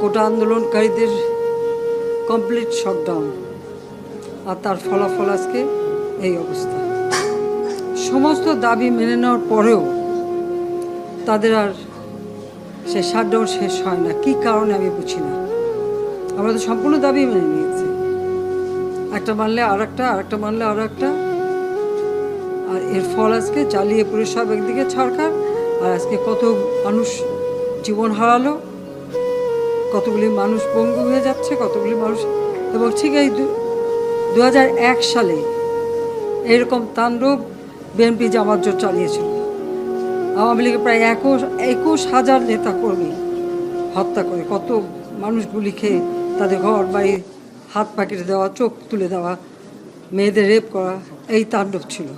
কোটা আন্দোলনকারীদের complete shutdown, আর তার ফলাফল আজকে এই অবস্থা। সমস্ত দাবি মেনে নেওয়ার পরেও তাদের আর সে শাটডাউন শেষ হয় না। কী কারণে আমি বুঝি না। আমরা তো সম্পূর্ণ দাবি মেনে নিয়েছি, একটা মানলে আর একটা, আর একটা মানলে আর একটা, আর এর ফল আজকে জ্বালিয়ে পুড়ে সব একদিকে সরকার, আর আজকে কত মানুষ জীবন হারালো, কতগুলি মানুষ পঙ্গু হয়ে যাচ্ছে, কতগুলি মানুষ। এবং ঠিক এই 2001 সালে এরকম তাণ্ডব বিএনপি জামাত জোট চালিয়েছিল। আওয়ামী লীগের প্রায় 21,000 নেতা কর্মী হত্যা করে, কত মানুষ গুলি খেয়ে তাদের ঘর বাড়ি হাত পা কেটে দেওয়া, চোখ তুলে দেওয়া, মেয়েদের রেপ করা, এই তাণ্ডব ছিল।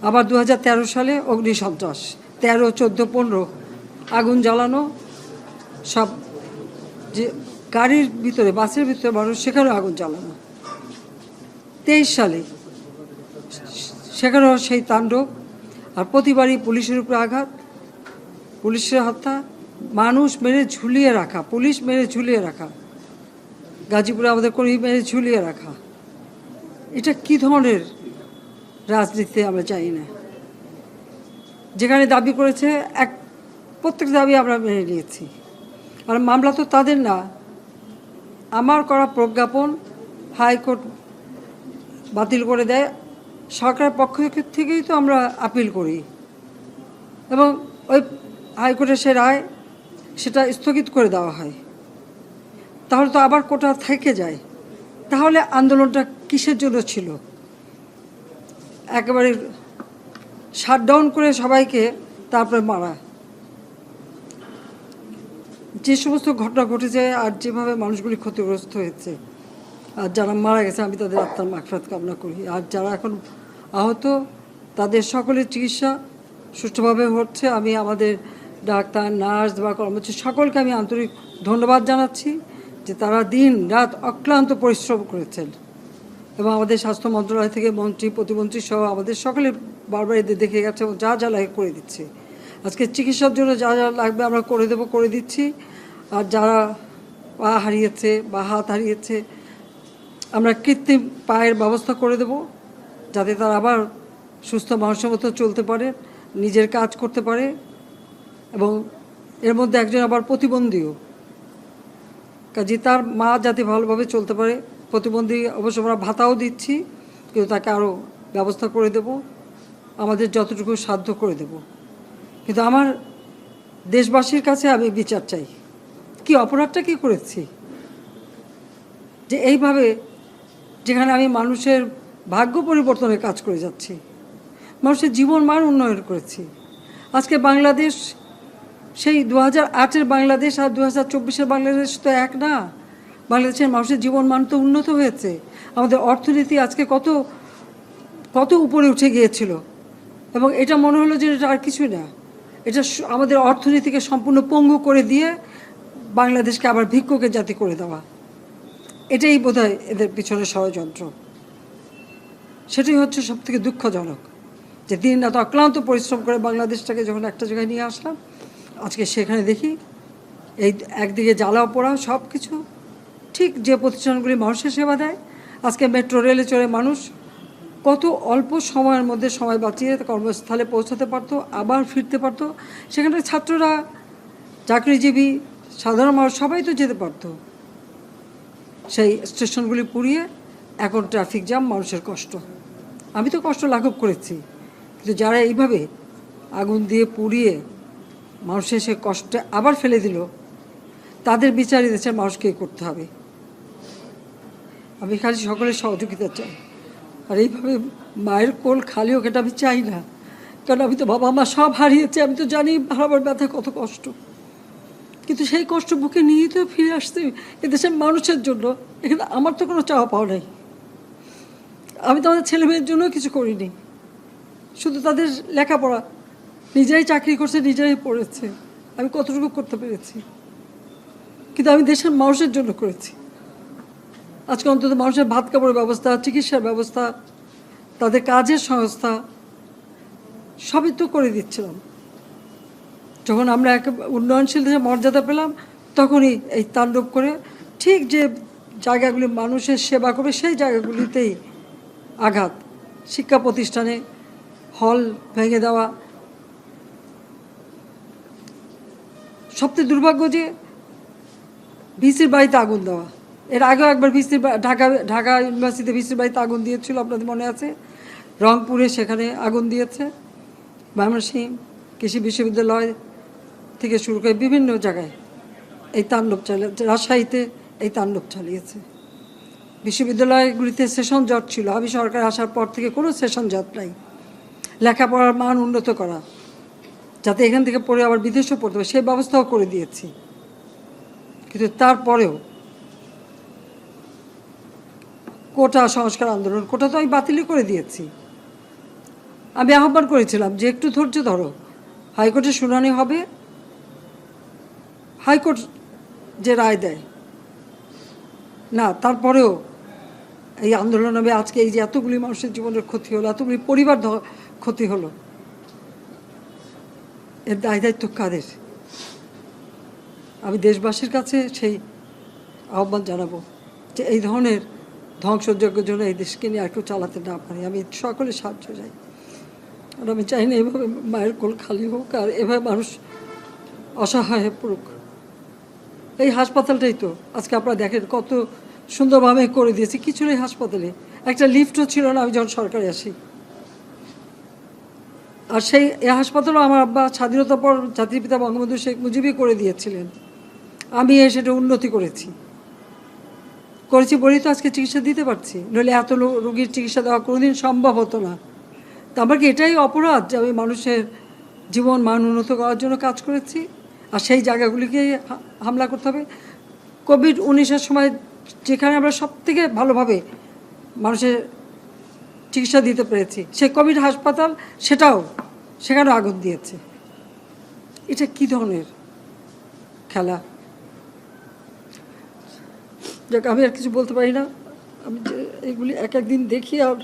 আবার 2013 সালে অগ্নিসন্ত্রাস, 13, 14, 15 আগুন জ্বালানো, সব যে গাড়ির ভিতরে, বাসের ভিতরে মানুষ, সেখানেও আগুন জ্বালানো। 23 সালে সেখানেও সেই তাণ্ডব, আর প্রতিবারই পুলিশের উপরে আঘাত, পুলিশের হত্যা, মানুষ মেরে ঝুলিয়ে রাখা, পুলিশ মেরে ঝুলিয়ে রাখা, গাজীপুরে আমাদের কর্মী মেরে ঝুলিয়ে রাখা। এটা কি ধরনের রাজনীতিতে আমরা চাই না। যেখানে দাবি করেছে প্রত্যেক দাবি আমরা মেনে নিয়েছি, আর মামলা তো তাদের না, আমার করা প্রজ্ঞাপন হাইকোর্ট বাতিল করে দেয়, সরকারের পক্ষ থেকেই তো আমরা আপিল করি, এবং ওই হাইকোর্টের সে রায় সেটা স্থগিত করে দেওয়া হয়। তাহলে তো আবার কোটা থেকে যায়। তাহলে আন্দোলনটা কিসের জন্য ছিল? একেবারে শাটডাউন করে সবাইকে তারপরে মারা। যে সমস্ত ঘটনা ঘটেছে আর যেভাবে মানুষগুলি ক্ষতিগ্রস্ত হয়েছে, আর যারা মারা গেছে আমি তাদের আত্মার মাগফিরাত কামনা করি। আর যারা এখন আহত তাদের সকলের চিকিৎসা সুষ্ঠুভাবে হচ্ছে। আমি আমাদের ডাক্তার, নার্স বা কর্মচারী সকলকে আমি আন্তরিক ধন্যবাদ জানাচ্ছি যে তারা দিন রাত অক্লান্ত পরিশ্রম করেছেন, এবং আমাদের স্বাস্থ্য মন্ত্রণালয় থেকে মন্ত্রী, প্রতিমন্ত্রী সহ আমাদের সকলে বারবার এদের দেখে গেছে এবং যা যা লাগে করে দিচ্ছে। আজকে চিকিৎসার জন্য যা যা লাগবে আমরা করে দিচ্ছি। আর যারা পা হারিয়েছে বা হাত হারিয়েছে, আমরা কৃত্রিম পায়ের ব্যবস্থা করে দেব, যাতে তারা আবার সুস্থ মানুষের মতো চলতে পারে, নিজের কাজ করতে পারে। এবং এর মধ্যে একজন আবার প্রতিবন্ধীও, কাজে তার মা যাতে ভালোভাবে চলতে পারে। প্রতিবন্ধী অবশ্য আমরা ভাতাও দিচ্ছি, কিন্তু তাকে আরও ব্যবস্থা করে দেব, আমাদের যতটুকু সাধ্য করে দেব। কিন্তু আমার দেশবাসীর কাছে আমি বিচার চাই, কি অপরাধটা কি করেছি যে এইভাবে, যেখানে আমি মানুষের ভাগ্য পরিবর্তনের কাজ করে যাচ্ছি, মানুষের জীবন মান উন্নয়ন করেছি। আজকে বাংলাদেশ সেই 2008-এর বাংলাদেশ আর 2024-এর বাংলাদেশ তো এক না। বাংলাদেশের মানুষের জীবন মান তো উন্নত হয়েছে। আমাদের অর্থনীতি আজকে কত কত উপরে উঠে গিয়েছিল, এবং এটা মনে হলো যে এটা আর কিছুই না। এটা আমাদের অর্থনীতিকে সম্পূর্ণ পঙ্গু করে দিয়ে বাংলাদেশকে আবার ভিক্ষুকের জাতি করে দেওয়া, এটাই বোধহয় এদের পিছনে ষড়যন্ত্র। সেটাই হচ্ছে সবথেকে দুঃখজনক, যে দিন রাত অক্লান্ত পরিশ্রম করে বাংলাদেশটাকে যখন একটা জায়গায় নিয়ে আসলাম, আজকে সেখানে দেখি এই একদিকে জ্বালাও পোড়া সব কিছু। ঠিক যে প্রতিষ্ঠানগুলি মানুষের সেবা দেয়, আজকে মেট্রো রেলে চড়ে মানুষ কত অল্প সময়ের মধ্যে সময় বাঁচিয়ে কর্মস্থলে পৌঁছাতে পারতো, আবার ফিরতে পারতো। সেখানে ছাত্ররা, চাকরিজীবী, সাধারণ মানুষ সবাই তো যেতে পারতো। সেই স্টেশনগুলি পুড়িয়ে এখন ট্রাফিক জ্যাম, মানুষের কষ্ট। আমি তো কষ্ট লাঘব করেছি, কিন্তু যারা এইভাবে আগুন দিয়ে পুড়িয়ে মানুষের সে কষ্টে আবার ফেলে দিল, তাদের বিচার দেশের মানুষকে করতে হবে। আমি খালি সকলের সহযোগিতা চাই। আর এইভাবে মায়ের কোল খালি হোক এটা আমি চাই না, কারণ আমি তো বাবা মা সব হারিয়েছি। আমি তো জানি হারাবার ব্যথা কত কষ্ট, কিন্তু সেই কষ্ট বুকে নিয়েই তো ফিরে আসতে এদেশের মানুষের জন্য। এখানে আমার তো কোনো চাওয়া পাওয়া নেই। আমি তো আমাদের ছেলে মেয়ের জন্যও কিছু করিনি, শুধু তাদের লেখাপড়া, নিজেরাই চাকরি করছে, নিজেরাই পড়েছে। আমি কতটুকু করতে পেরেছি, কিন্তু আমি দেশের মানুষের জন্য করেছি। আজকে অন্তত মানুষের ভাত কাপড়ের ব্যবস্থা, চিকিৎসার ব্যবস্থা, তাদের কাজের সংস্থা সবই তো করে দিচ্ছিলাম। যখন আমরা এক উন্নয়নশীল দেশে মর্যাদা পেলাম, তখনই এই তাণ্ডব করে ঠিক যে জায়গাগুলি মানুষের সেবা করবে সেই জায়গাগুলিতেই আঘাত, শিক্ষা প্রতিষ্ঠানে হল ভেঙে দেওয়া। সবচেয়ে দুর্ভাগ্য যে ভিসির বাড়িতে আগুন দেওয়া। এর আগেও একবার ঢাকা ইউনিভার্সিটিতে ভিসির বাড়িতে আগুন দিয়েছিল, আপনাদের মনে আছে। রংপুরে সেখানে আগুন দিয়েছে, ময়মনসিংহ কৃষি বিশ্ববিদ্যালয় থেকে শুরু করে বিভিন্ন জায়গায় এই তাণ্ডব চালিয়েছে। রাজশাহীতে এই তাণ্ডব চালিয়েছে। বিশ্ববিদ্যালয়গুলিতে সেশন জট ছিল, আমি সরকার আসার পর থেকে কোনো সেশন জট নাই। লেখাপড়ার মান উন্নত করা, যাতে এখান থেকে পড়ে আবার বিদেশেও পড়তে হবে, সেই ব্যবস্থাও করে দিয়েছি। কিন্তু তারপরেও কোটা সংস্কার আন্দোলন, কোটা তো আমি বাতিলই করে দিয়েছি। আমি আহ্বান করেছিলাম যে একটু ধৈর্য ধরো, হাইকোর্টের শুনানি হবে, হাইকোর্ট যে রায় দেয় না, তারপরেও এই আন্দোলন হবে। আজকে এই যে এতগুলি মানুষের জীবনের ক্ষতি হলো, এতগুলি পরিবার ক্ষতি হলো, এর দায় দায়িত্ব কাদের? আমি দেশবাসীর কাছে সেই আহ্বান জানাবো যে এই ধরনের ধ্বংসযজ্ঞের জন্য এই দেশকে নিয়ে একটু চালাতে না পারি। আমি সকলে সাহায্য চাই, আর আমি চাই না এভাবে মায়ের কোল খালি হোক আর এভাবে মানুষ অসহায় হয়ে পড়ুক। এই হাসপাতালটাই তো আজকে আপনারা দেখেন কত সুন্দরভাবে করে দিয়েছি। কিছু নেই হাসপাতালে, একটা লিফটও ছিল না আমি যখন সরকারে আসি। আর সেই হাসপাতালও আমার আব্বা স্বাধীনতার পর জাতির পিতা বঙ্গবন্ধু শেখ মুজিবই করে দিয়েছিলেন। আমি সেটা উন্নতি করেছি বলেই তো আজকে চিকিৎসা দিতে পারছি, নইলে এত রোগীর চিকিৎসা দেওয়া কোনোদিন সম্ভব হতো না। তা আমার কি এটাই অপরাধ যে আমি মানুষের জীবন মান উন্নত করার জন্য কাজ করেছি, আর সেই জায়গাগুলিকে হামলা করতে হবে? কোভিড-19-এর সময় যেখানে আমরা সবথেকে ভালোভাবে মানুষের চিকিৎসা দিতে পেরেছি, সেই কোভিড হাসপাতাল সেখানে আগুন দিয়েছে। এটা কি ধরনের খেলা? যাক, আমি আর কিছু বলতে পারি না। আমি যে এগুলি এক একদিন দেখি আর